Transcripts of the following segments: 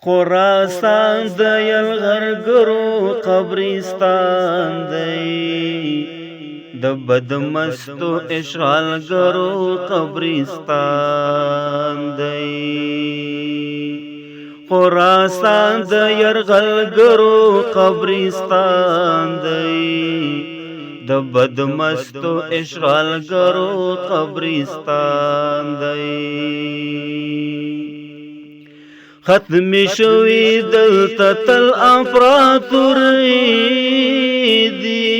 خراسان د یلغرګرو قبرستان دی، د بدمستو اشغالګرو قبرستان دی. خراسان د یرغلګرو قبرستان دی، د بدمستو اشغالګرو قبرستان دی. ختم شوی دلته تل امپراتورۍ دي،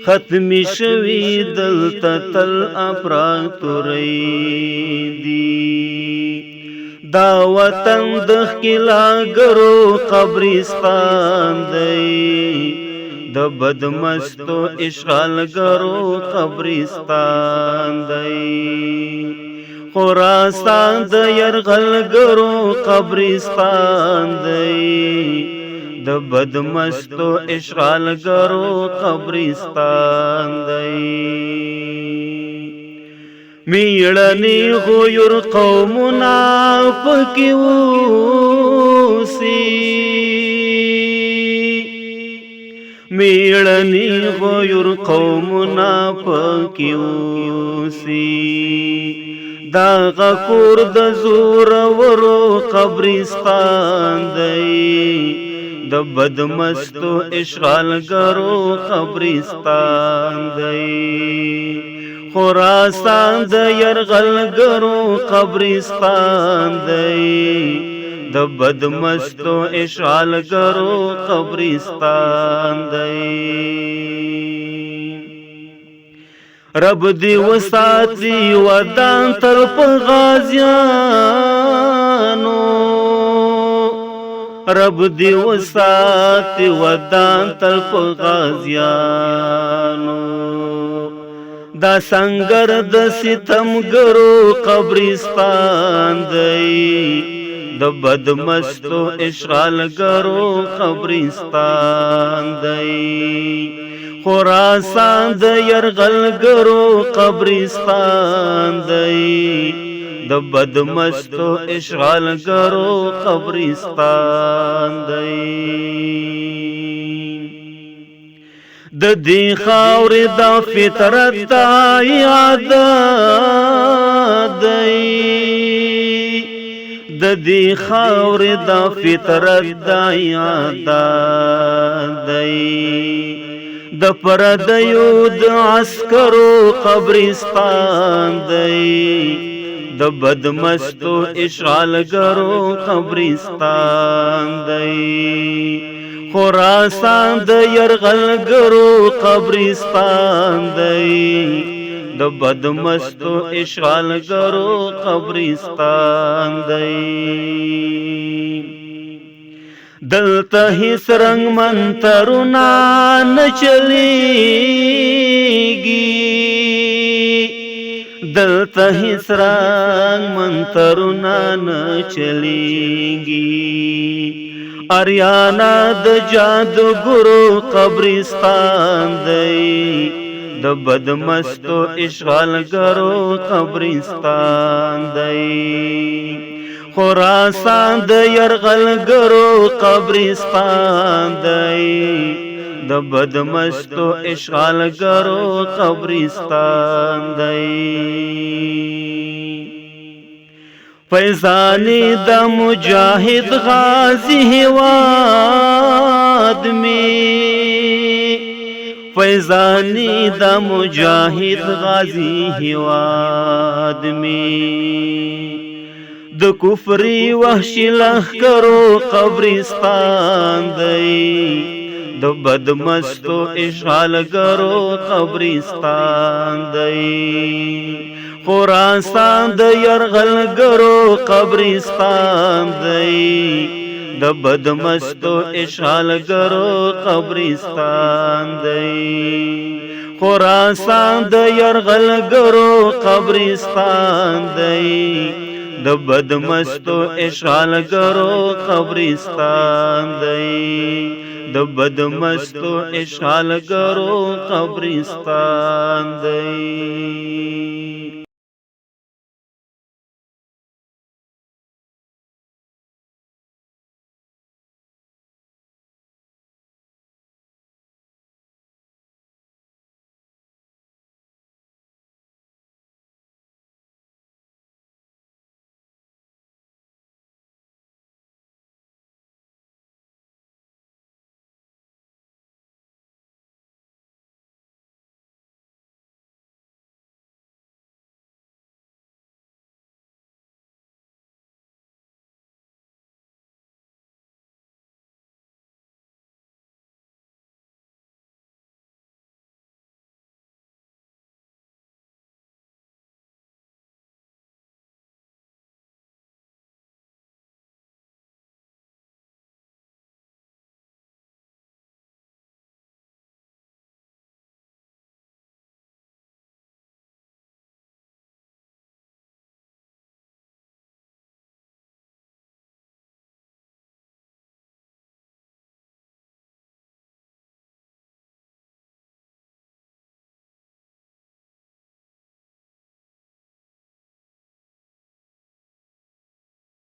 ختم شوی دلته تل امپراتورۍ دي. دا وطن د ښکلاګرو قبرستان دی، د بدمستو اشغالګرو قبرستان دی. خراسان د یرغلګرو قبرستان دی، د بدمستو اشغالګرو قبرستان دی. میړني غویر قومونه پکې اوسي، میړني غویر قومونه پکې اوسي. دا غکور د زورورو قبرستان دی، د بدمستو اشغالګرو قبرستان دی. خراسان د یرغلګرو قبرستان دی، د بدمستو اشغالګرو قبرستان دی. رب دی وساتي ودان تل په غازیانو، رب دی وساتي ودان تل په غازیانو. دا سنگر د ستمګرو قبرستان دی، د بدمستو اشغالګرو قبرستان دی. خراسان د یرغلګرو قبرستان دی، د بدمستو اشغالګرو قبرستان دی. د دې خاورې د فطرت دا یاد دی، د دې خاورې د فطرت دا یاد دی. د پردیو د عسکرو قبرستان دی، د بدمستو اشغالګرو قبرستان دی. خراسان د یرغلګرو قبرستان دی، د بدمستو اشغالګرو قبرستان دی. دلته هیڅ رنگ منترونه نه چلیږي، دلته هیڅ رنگ منترونه نه چلیږي. اریانا د جادوګرو قبرستان دی، د بدمستو اشغالګرو قبرستان دی. خراسان د یرغلګرو قبرستان دی، د بدمستو اشغالګرو قبرستان دی. فیضانی د مجاهد غازی هواد می، فیضانی د مجاهد غازی هواد می. د کفری وحشی لښکرو قبرستان دی، د بدمستو اشغالګرو قبرستان دی. خراسان د یرغلګرو قبرستان دی، د بدمستو اشغالګرو قبرستان دی. خراسان د یرغلګرو قبرستان دی، د بدمستو اشغالګرو قبرستان دی، د بدمستو اشغالګرو قبرستان دی.